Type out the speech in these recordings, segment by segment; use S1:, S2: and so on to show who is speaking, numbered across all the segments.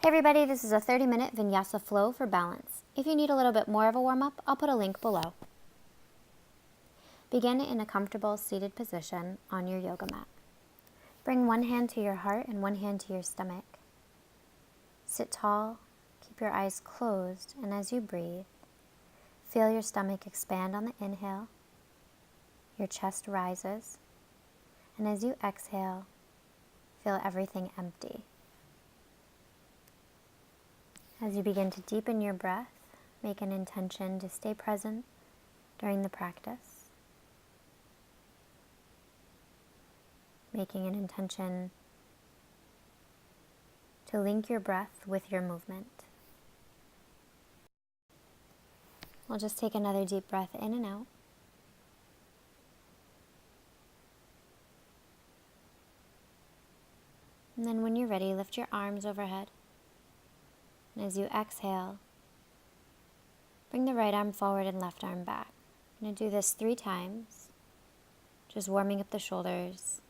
S1: Hey everybody, this is a 30-minute vinyasa flow for balance. If you need a little bit more of a warm-up, I'll put a link below. Begin in a comfortable seated position on your yoga mat. Bring one hand to your heart and one hand to your stomach. Sit tall, keep your eyes closed, and as you breathe, feel your stomach expand on the inhale, your chest rises, and as you exhale, feel everything empty. As you begin to deepen your breath, make an intention to stay present during the practice. Making an intention to link your breath with your movement. We'll just take another deep breath in and out. And then when you're ready, lift your arms overhead. And as you exhale, bring the right arm forward and left arm back. I'm going to do this 3 times, just warming up the shoulders.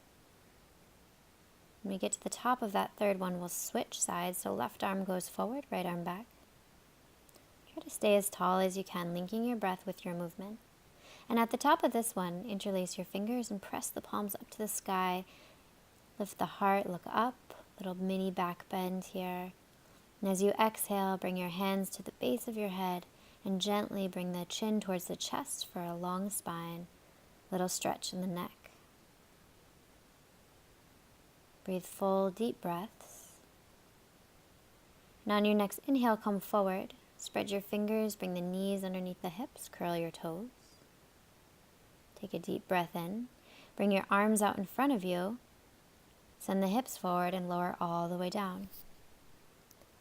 S1: When we get to the top of that third one, we'll switch sides, so left arm goes forward, right arm back. Try to stay as tall as you can, linking your breath with your movement. And at the top of this one, interlace your fingers and press the palms up to the sky. Lift the heart, look up, little mini back bend here. And as you exhale, bring your hands to the base of your head and gently bring the chin towards the chest for a long spine, little stretch in the neck. Breathe full, deep breaths. And on your next inhale, come forward. Spread your fingers, bring the knees underneath the hips, curl your toes. Take a deep breath in. Bring your arms out in front of you. Send the hips forward and lower all the way down.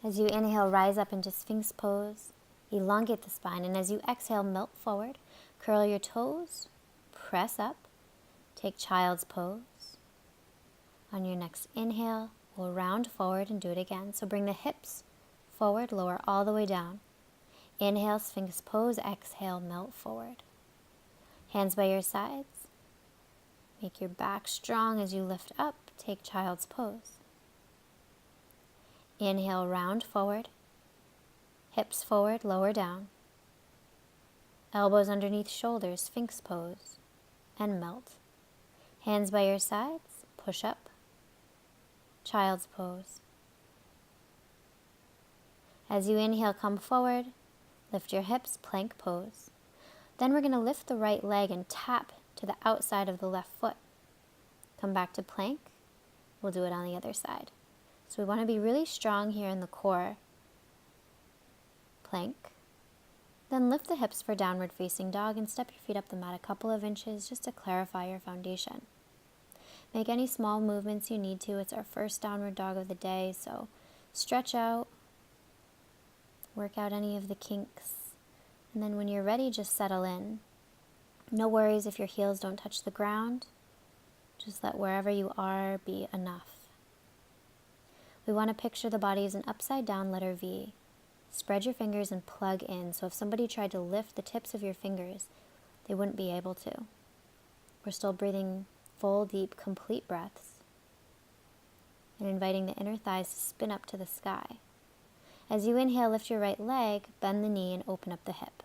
S1: As you inhale, rise up into Sphinx pose, elongate the spine, and as you exhale, melt forward, curl your toes, press up, take child's pose. On your next inhale, we'll round forward and do it again. So bring the hips forward, lower all the way down. Inhale, Sphinx pose, exhale, melt forward. Hands by your sides. Make your back strong as you lift up, take child's pose. Inhale, round forward, hips forward, lower down, elbows underneath shoulders, Sphinx pose, and melt. Hands by your sides, push up, child's pose. As you inhale, come forward, lift your hips, plank pose. Then we're going to lift the right leg and tap to the outside of the left foot. Come back to plank, we'll do it on the other side. So we want to be really strong here in the core. Plank. Then lift the hips for downward facing dog and step your feet up the mat a couple of inches just to clarify your foundation. Make any small movements you need to. It's our first downward dog of the day, so stretch out, work out any of the kinks, and then when you're ready, just settle in. No worries if your heels don't touch the ground. Just let wherever you are be enough. We want to picture the body as an upside down letter V. Spread your fingers and plug in, so if somebody tried to lift the tips of your fingers, they wouldn't be able to. We're still breathing full, deep, complete breaths and inviting the inner thighs to spin up to the sky. As you inhale, lift your right leg, bend the knee, and open up the hip.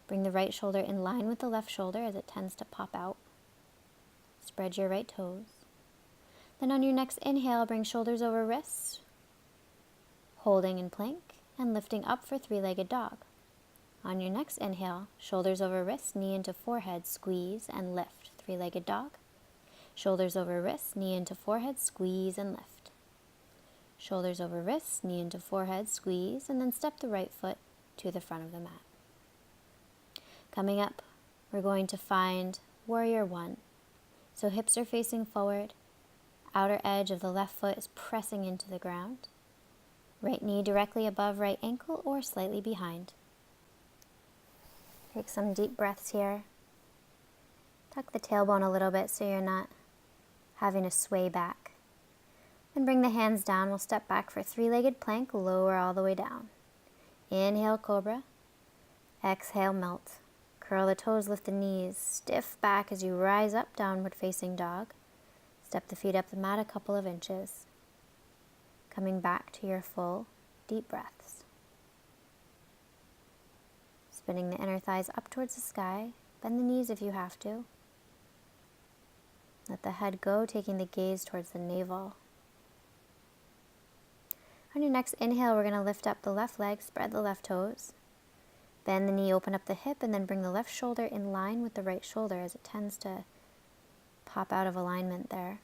S1: Bring the right shoulder in line with the left shoulder as it tends to pop out. Spread your right toes. Then on your next inhale, bring shoulders over wrists, holding in plank, and lifting up for 3-legged dog. On your next inhale, shoulders over wrists, knee into forehead, squeeze and lift, 3-legged dog. Shoulders over wrists, knee into forehead, squeeze and lift. Shoulders over wrists, knee into forehead, squeeze, and then step the right foot to the front of the mat. Coming up, we're going to find Warrior One. So hips are facing forward. Outer edge of the left foot is pressing into the ground. Right knee directly above right ankle or slightly behind. Take some deep breaths here. Tuck the tailbone a little bit so you're not having to sway back. Then bring the hands down. We'll step back for 3-legged plank, lower all the way down. Inhale, cobra. Exhale, melt. Curl the toes, lift the knees. Stiff back as you rise up, downward facing dog. Step the feet up the mat a couple of inches. Coming back to your full, deep breaths. Spinning the inner thighs up towards the sky. Bend the knees if you have to. Let the head go, taking the gaze towards the navel. On your next inhale, we're going to lift up the left leg, spread the left toes. Bend the knee, open up the hip, and then bring the left shoulder in line with the right shoulder as it tends to pop out of alignment there.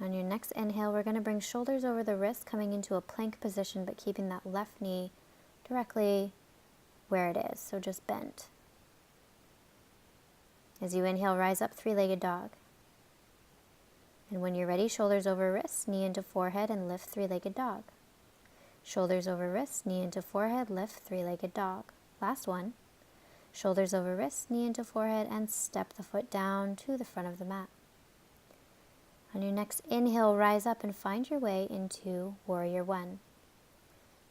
S1: On your next inhale, we're going to bring shoulders over the wrists, coming into a plank position, but keeping that left knee directly where it is, so just bent. As you inhale, rise up, three-legged dog. And when you're ready, shoulders over wrists, knee into forehead, and lift, three-legged dog. Shoulders over wrists, knee into forehead, lift, three-legged dog. Last one. Shoulders over wrists, knee into forehead, and step the foot down to the front of the mat. On your next inhale, rise up and find your way into Warrior One.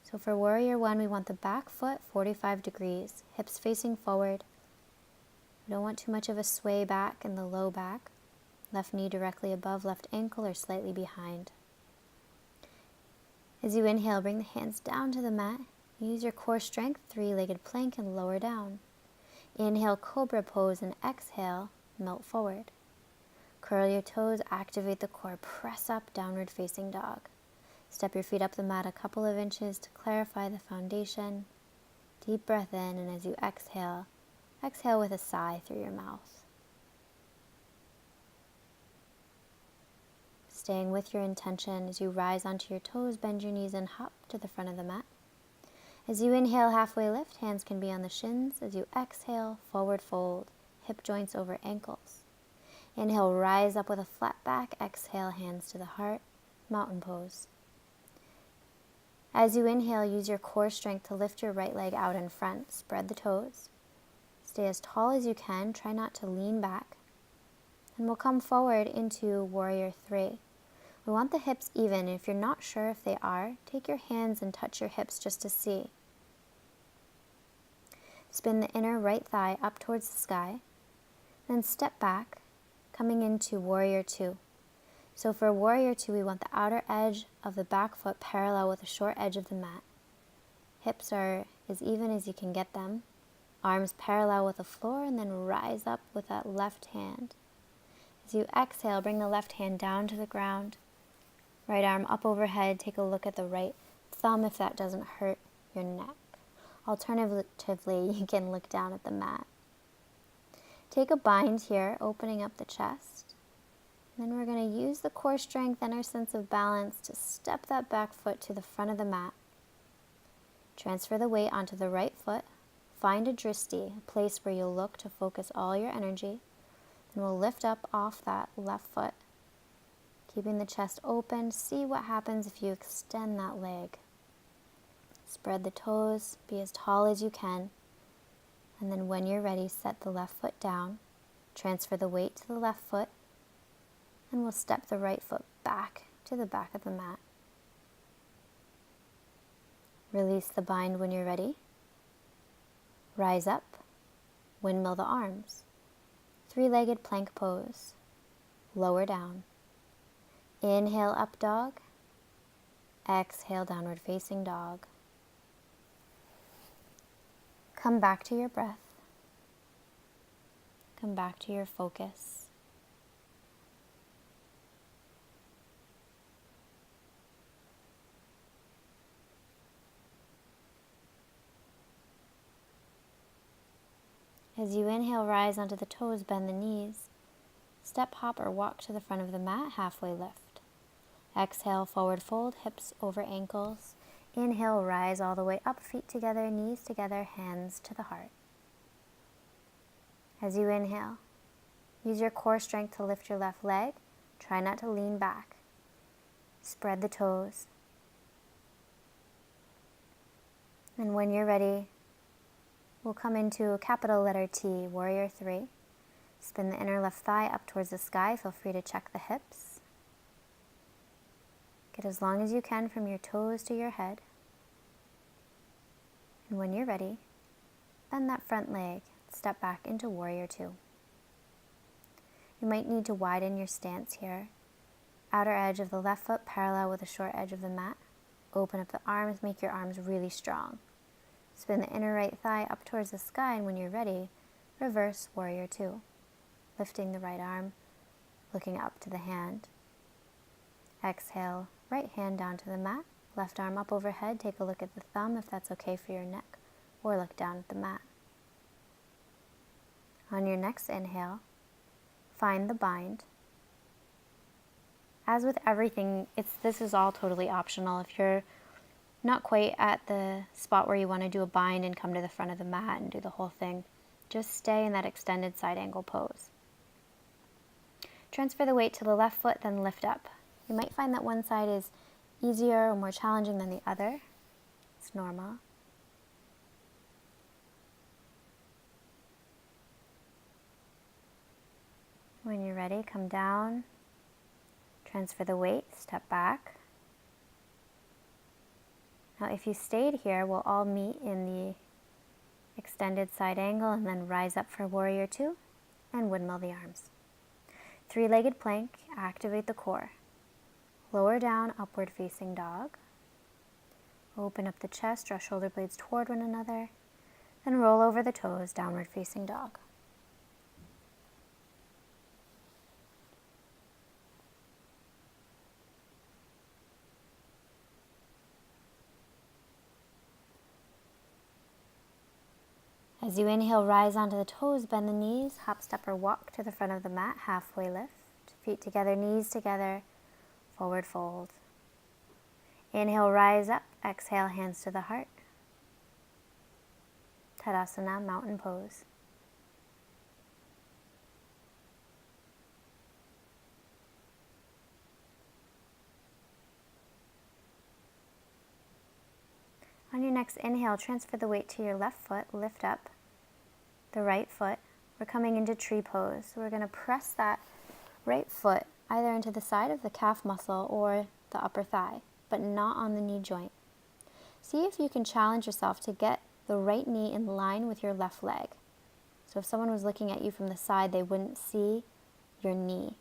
S1: So for Warrior One, we want the back foot 45 degrees, hips facing forward. We don't want too much of a sway back in the low back. Left knee directly above left ankle or slightly behind. As you inhale, bring the hands down to the mat. Use your core strength, three-legged plank, and lower down. Inhale, cobra pose, and exhale, melt forward. Curl your toes, activate the core, press up, downward facing dog. Step your feet up the mat a couple of inches to clarify the foundation. Deep breath in, and as you exhale, exhale with a sigh through your mouth. Staying with your intention, as you rise onto your toes, bend your knees and hop to the front of the mat. As you inhale, halfway lift, hands can be on the shins. As you exhale, forward fold, hip joints over ankles. Inhale, rise up with a flat back. Exhale, hands to the heart, mountain pose. As you inhale, use your core strength to lift your right leg out in front. Spread the toes. Stay as tall as you can. Try not to lean back. And we'll come forward into Warrior Three. We want the hips even. If you're not sure if they are, take your hands and touch your hips just to see. Spin the inner right thigh up towards the sky. Then step back, coming into Warrior Two. So for Warrior Two, we want the outer edge of the back foot parallel with the short edge of the mat. Hips are as even as you can get them. Arms parallel with the floor, and then rise up with that left hand. As you exhale, bring the left hand down to the ground. Right arm up overhead. Take a look at the right thumb if that doesn't hurt your neck. Alternatively, you can look down at the mat. Take a bind here, opening up the chest. Then we're going to use the core strength and our sense of balance to step that back foot to the front of the mat. Transfer the weight onto the right foot. Find a dristi, a place where you'll look to focus all your energy. And we'll lift up off that left foot. Keeping the chest open, see what happens if you extend that leg. Spread the toes, be as tall as you can. And then when you're ready, set the left foot down. Transfer the weight to the left foot. And we'll step the right foot back to the back of the mat. Release the bind when you're ready. Rise up, windmill the arms. Three-legged plank pose. Lower down. Inhale, up dog. Exhale, downward facing dog. Come back to your breath. Come back to your focus. As you inhale, rise onto the toes, bend the knees. Step, hop, or walk to the front of the mat, halfway lift. Exhale, forward fold, hips over ankles. Inhale, rise all the way up, feet together, knees together, hands to the heart. As you inhale, use your core strength to lift your left leg. Try not to lean back. Spread the toes. And when you're ready, we'll come into a capital letter T, Warrior Three. Spin the inner left thigh up towards the sky. Feel free to check the hips. Get as long as you can from your toes to your head. And when you're ready, bend that front leg. Step back into Warrior Two. You might need to widen your stance here. outer edge of the left foot parallel with the short edge of the mat. Open up the arms, make your arms really strong. Spin the inner right thigh up towards the sky, and when you're ready, reverse warrior two. Lifting the right arm, looking up to the hand. Exhale, right hand down to the mat, left arm up overhead. Take a look at the thumb if that's okay for your neck, or look down at the mat. On your next inhale, find the bind. As with everything, this is all totally optional. If you're not quite at the spot where you want to do a bind and come to the front of the mat and do the whole thing, just stay in that extended side angle pose. Transfer the weight to the left foot, then lift up. You might find that one side is easier or more challenging than the other. It's normal. When you're ready, come down, transfer the weight, step back. Now if you stayed here, we'll all meet in the extended side angle and then rise up for warrior two and windmill the arms. Three-legged plank, activate the core. Lower down, upward facing dog. Open up the chest, draw shoulder blades toward one another. Then roll over the toes, downward facing dog. As you inhale, rise onto the toes, bend the knees, hop, step, or walk to the front of the mat, halfway lift. Feet together, knees together, forward fold. Inhale, rise up. Exhale, hands to the heart. Tadasana, mountain pose. On your next inhale, transfer the weight to your left foot, lift up the right foot. We're coming into tree pose. So we're going to press that right foot either into the side of the calf muscle or the upper thigh, but not on the knee joint. See if you can challenge yourself to get the right knee in line with your left leg. So if someone was looking at you from the side, they wouldn't see your knee.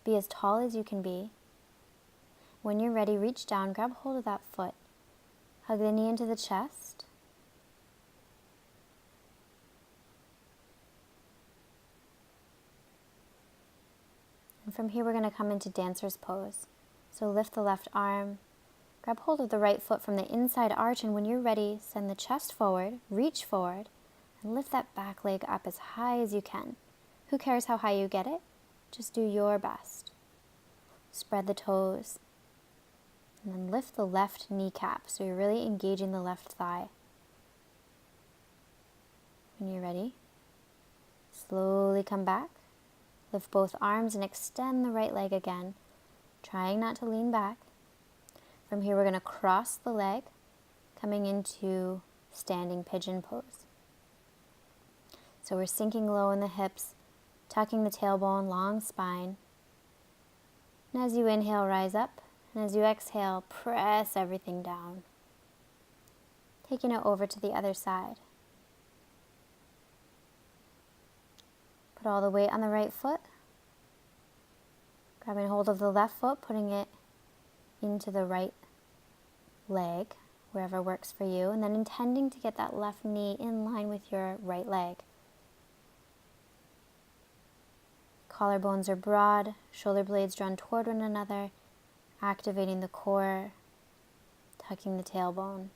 S1: Be as tall as you can be. When you're ready, reach down, grab hold of that foot. Hug the knee into the chest. And from here, we're going to come into dancer's pose. So lift the left arm, grab hold of the right foot from the inside arch, and when you're ready, send the chest forward, reach forward, and lift that back leg up as high as you can. Who cares how high you get it? Just do your best. Spread the toes. And then lift the left kneecap, so you're really engaging the left thigh. When you're ready, slowly come back. Lift both arms and extend the right leg again, trying not to lean back. From here, we're going to cross the leg, coming into standing pigeon pose. So we're sinking low in the hips, tucking the tailbone, long spine. And as you inhale, rise up. And as you exhale, press everything down. Taking it over to the other side. Put all the weight on the right foot. Grabbing hold of the left foot, putting it into the right leg, wherever works for you. And then intending to get that left knee in line with your right leg. Collarbones are broad, shoulder blades drawn toward one another. Activating the core, tucking the tailbone.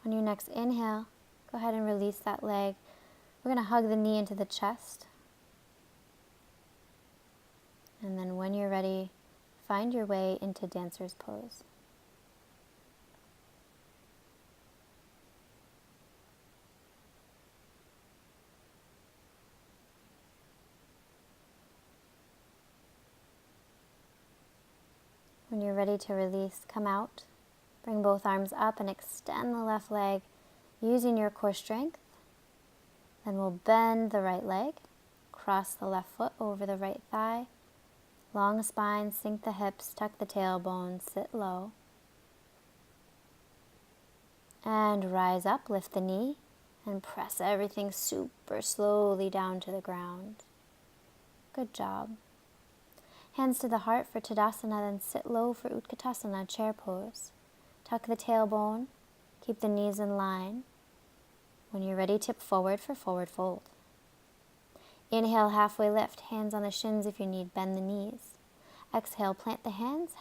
S1: On your next inhale, go ahead and release that leg. We're going to hug the knee into the chest. And then when you're ready, find your way into dancer's pose. When you're ready to release, come out. Bring both arms up and extend the left leg using your core strength. Then we'll bend the right leg, cross the left foot over the right thigh. Long spine, sink the hips, tuck the tailbone, sit low. And rise up, lift the knee. And press everything super slowly down to the ground. Good job. Hands to the heart for Tadasana, then sit low for Utkatasana, chair pose. Tuck the tailbone, keep the knees in line. When you're ready, tip forward for forward fold. Inhale, halfway lift, hands on the shins if you need, bend the knees. Exhale, plant the hands,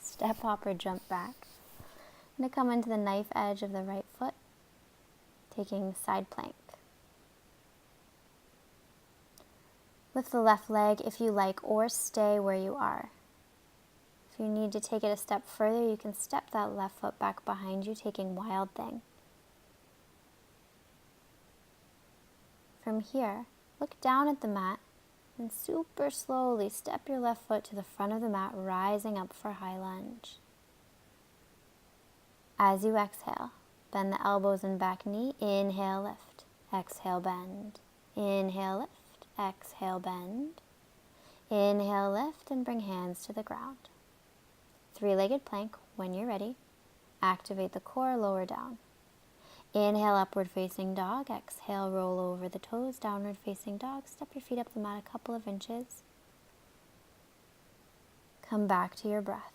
S1: step hop or jump back. I'm going to come into the knife edge of the right foot, taking side plank. Lift the left leg if you like, or stay where you are. If you need to take it a step further, you can step that left foot back behind you, taking wild thing. From here, look down at the mat and super slowly step your left foot to the front of the mat, rising up for high lunge. As you exhale, bend the elbows and back knee. Inhale, lift. Exhale, bend. Inhale, lift. Exhale, bend. Inhale, lift, and bring hands to the ground. Three-legged plank. When you're ready, activate the core, lower down. Inhale, upward facing dog. Exhale, roll over the toes, downward facing dog. Step your feet up the mat a couple of inches. Come back to your breath.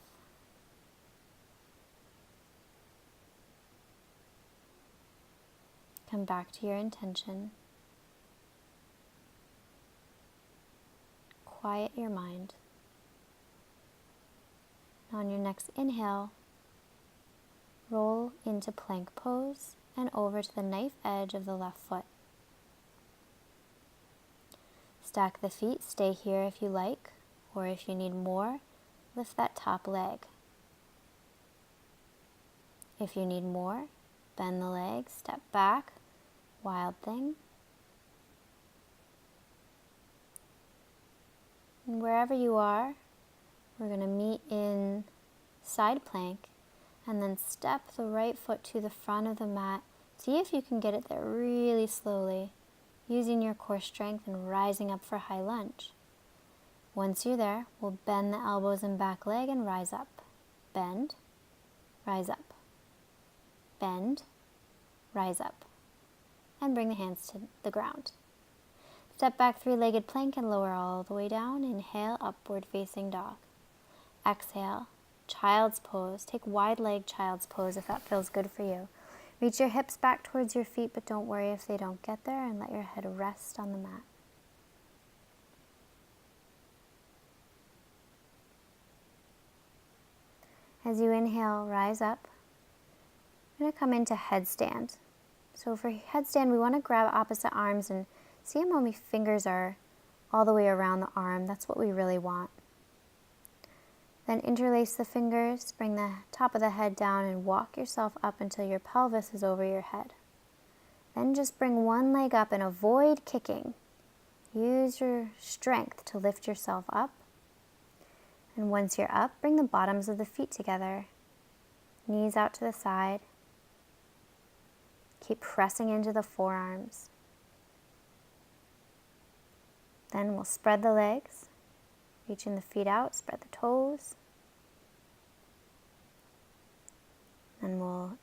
S1: Come back to your intention. Quiet your mind. On your next inhale, roll into plank pose and over to the knife edge of the left foot. Stack the feet, stay here if you like, or if you need more, lift that top leg. If you need more, bend the leg, step back, wild thing. And wherever you are, we're going to meet in side plank and then step the right foot to the front of the mat. See if you can get it there really slowly, using your core strength and rising up for high lunge. Once you're there, we'll bend the elbows and back leg and rise up. Bend, rise up. Bend, rise up. And bring the hands to the ground. Step back, three-legged plank and lower all the way down. Inhale, upward facing dog. Exhale, child's pose. Take wide leg child's pose if that feels good for you. Reach your hips back towards your feet, but don't worry if they don't get there, and let your head rest on the mat. As you inhale, rise up. I'm going to come into headstand. So for headstand, we want to grab opposite arms and see how many fingers are all the way around the arm. That's what we really want. Then interlace the fingers, bring the top of the head down and walk yourself up until your pelvis is over your head. Then just bring one leg up and avoid kicking. Use your strength to lift yourself up. And once you're up, bring the bottoms of the feet together. Knees out to the side. Keep pressing into the forearms. Then we'll spread the legs, reaching the feet out, spread the toes. Then we'll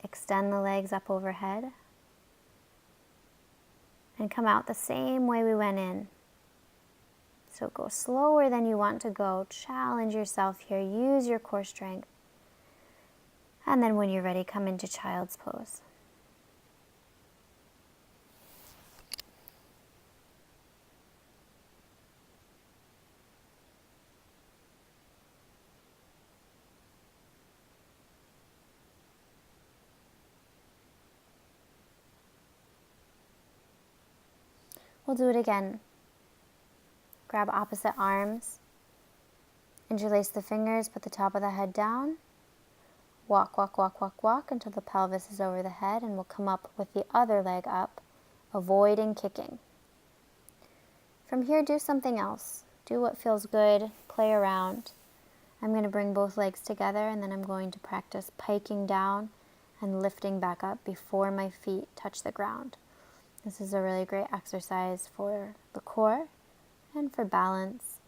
S1: extend the legs up overhead and come out the same way we went in. So go slower than you want to go. Challenge yourself here. Use your core strength. And then when you're ready, come into child's pose. We'll do it again. Grab opposite arms. Interlace the fingers, put the top of the head down. Walk, walk, walk, walk, walk until the pelvis is over the head, and we'll come up with the other leg up, avoiding kicking. From here, do something else. Do what feels good, play around. I'm going to bring both legs together, and then I'm going to practice piking down and lifting back up before my feet touch the ground. This is a really great exercise for the core and for balance,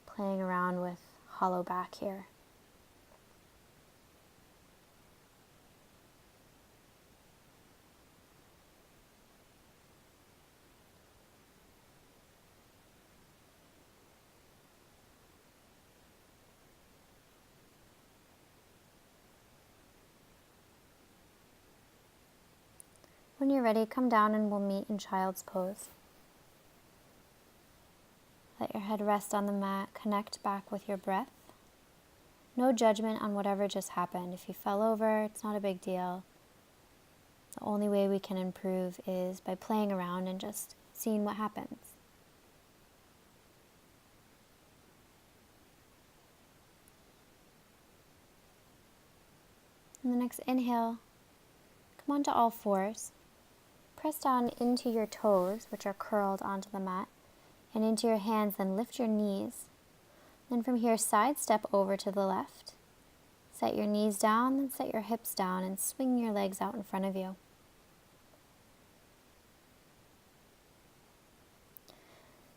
S1: playing around with hollow back here. When you're ready, come down and we'll meet in child's pose. Let your head rest on the mat, connect back with your breath. No judgment on whatever just happened. If you fell over, it's not a big deal. The only way we can improve is by playing around and just seeing what happens. On the next inhale, come onto all fours. Press down into your toes, which are curled onto the mat, and into your hands, then lift your knees. Then from here, side step over to the left. Set your knees down, then set your hips down and swing your legs out in front of you.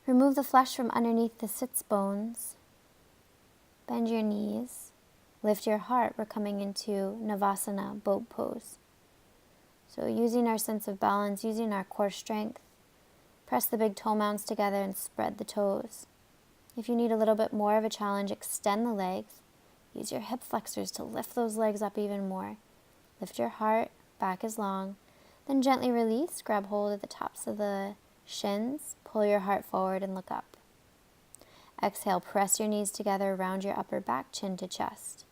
S1: Remove the flesh from underneath the sits bones. Bend your knees. Lift your heart. We're coming into Navasana, boat pose. So using our sense of balance, using our core strength, press the big toe mounds together and spread the toes. If you need a little bit more of a challenge, extend the legs. Use your hip flexors to lift those legs up even more. Lift your heart, back is long. Then gently release, grab hold of the tops of the shins, pull your heart forward and look up. Exhale, press your knees together, round your upper back, chin to chest.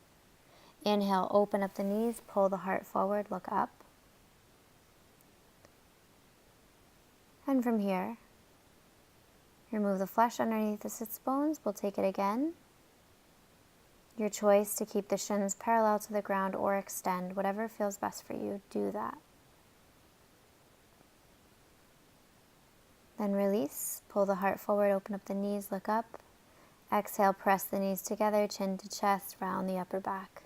S1: Inhale, open up the knees, pull the heart forward, look up. And from here, remove the flesh underneath the sits bones. We'll take it again. Your choice to keep the shins parallel to the ground or extend. Whatever feels best for you, do that. Then release. Pull the heart forward, open up the knees, look up. Exhale, press the knees together, chin to chest, round the upper back.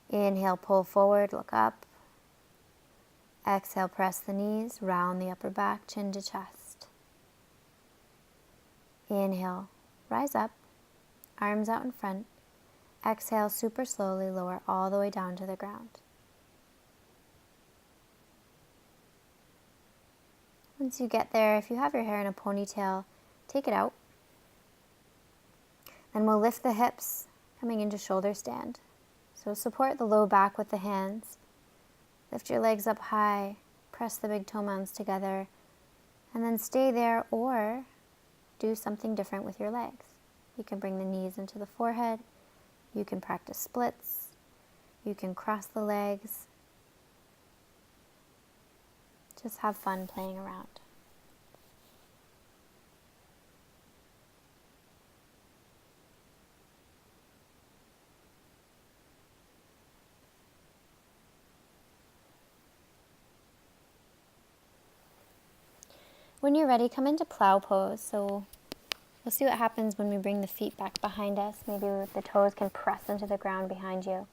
S1: Inhale, pull forward, look up. Exhale, press the knees, round the upper back, chin to chest. Inhale, rise up, arms out in front. Exhale, super slowly, lower all the way down to the ground. Once you get there, if you have your hair in a ponytail, take it out. Then we'll lift the hips, coming into shoulder stand. So support the low back with the hands. Lift your legs up high, press the big toe mounds together, and then stay there or do something different with your legs. You can bring the knees into the forehead, you can practice splits, you can cross the legs. Just have fun playing around. When you're ready, come into plow pose. So we'll see what happens when we bring the feet back behind us. Maybe the toes can press into the ground behind you.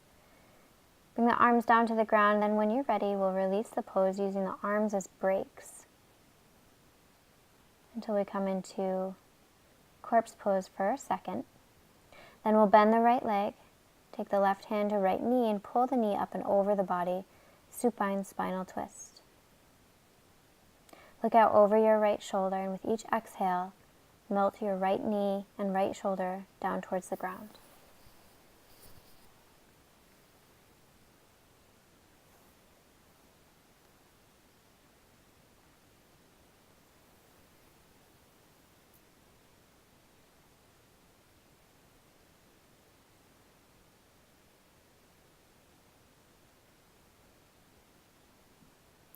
S1: Bring the arms down to the ground, then when you're ready, we'll release the pose using the arms as brakes until we come into corpse pose for a second. Then we'll bend the right leg, take the left hand to right knee and pull the knee up and over the body, supine spinal twist. Look out over your right shoulder, and with each exhale, melt your right knee and right shoulder down towards the ground.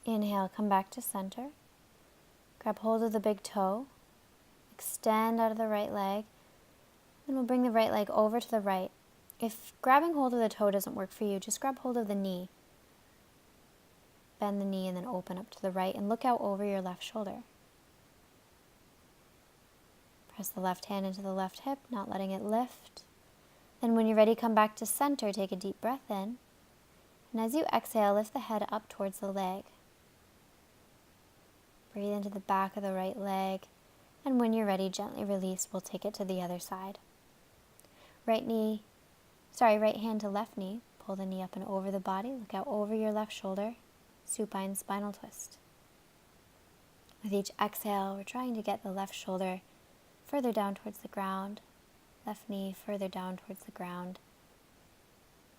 S1: Inhale, come back to center. Grab hold of the big toe. Extend out of the right leg. Then we'll bring the right leg over to the right. If grabbing hold of the toe doesn't work for you, just grab hold of the knee. Bend the knee and then open up to the right and look out over your left shoulder. Press the left hand into the left hip, not letting it lift. Then when you're ready, come back to center. Take a deep breath in. And as you exhale, lift the head up towards the leg. Breathe into the back of the right leg. And when you're ready, gently release. We'll take it to the other side. Right hand to left knee. Pull the knee up and over the body. Look out over your left shoulder. Supine spinal twist. With each exhale, we're trying to get the left shoulder further down towards the ground. Left knee further down towards the ground.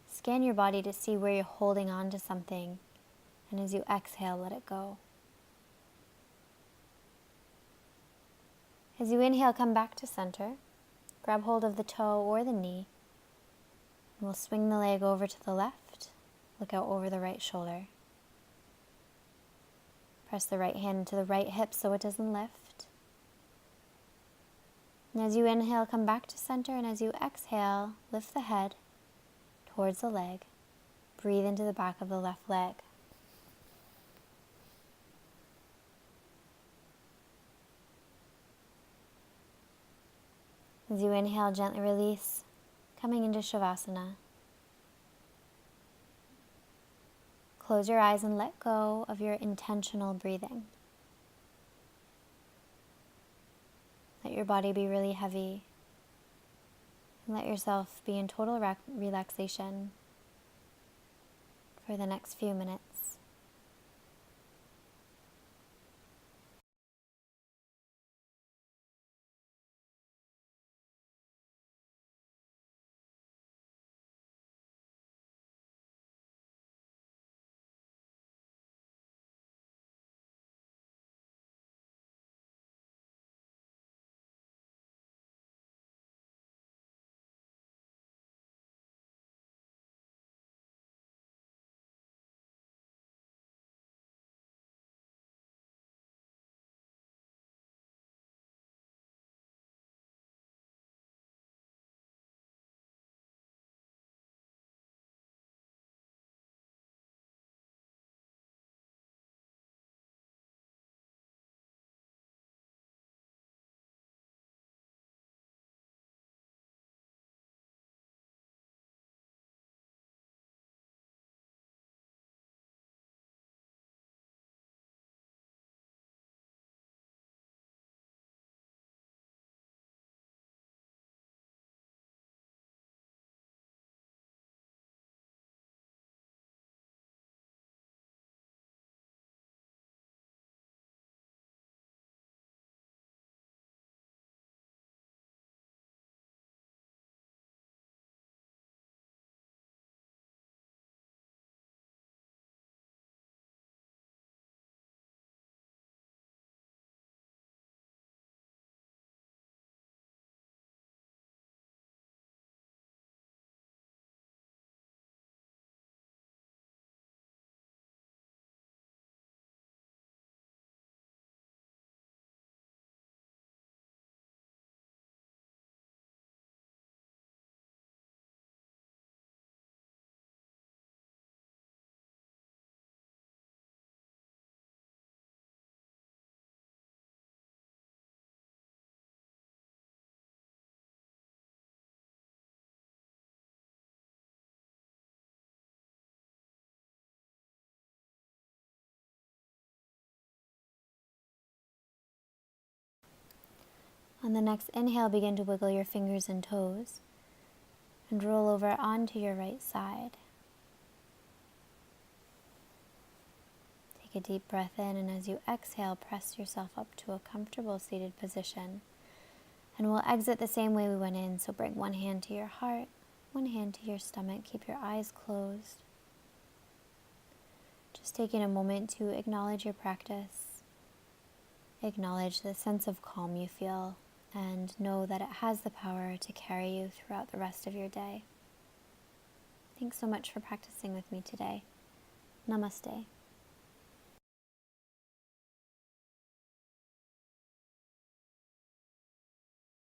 S1: Scan your body to see where you're holding on to something. And as you exhale, let it go. As you inhale, come back to center. Grab hold of the toe or the knee. And we'll swing the leg over to the left. Look out over the right shoulder. Press the right hand into the right hip so it doesn't lift. And as you inhale, come back to center. And as you exhale, lift the head towards the leg. Breathe into the back of the left leg. As you inhale, gently release, coming into Shavasana. Close your eyes and let go of your intentional breathing. Let your body be really heavy. And let yourself be in total relaxation for the next few minutes. On the next inhale, begin to wiggle your fingers and toes and roll over onto your right side. Take a deep breath in, and as you exhale, press yourself up to a comfortable seated position. And we'll exit the same way we went in, so bring one hand to your heart, one hand to your stomach, keep your eyes closed. Just taking a moment to acknowledge your practice, acknowledge the sense of calm you feel, and know that it has the power to carry you throughout the rest of your day. Thanks so much for practicing with me today. Namaste.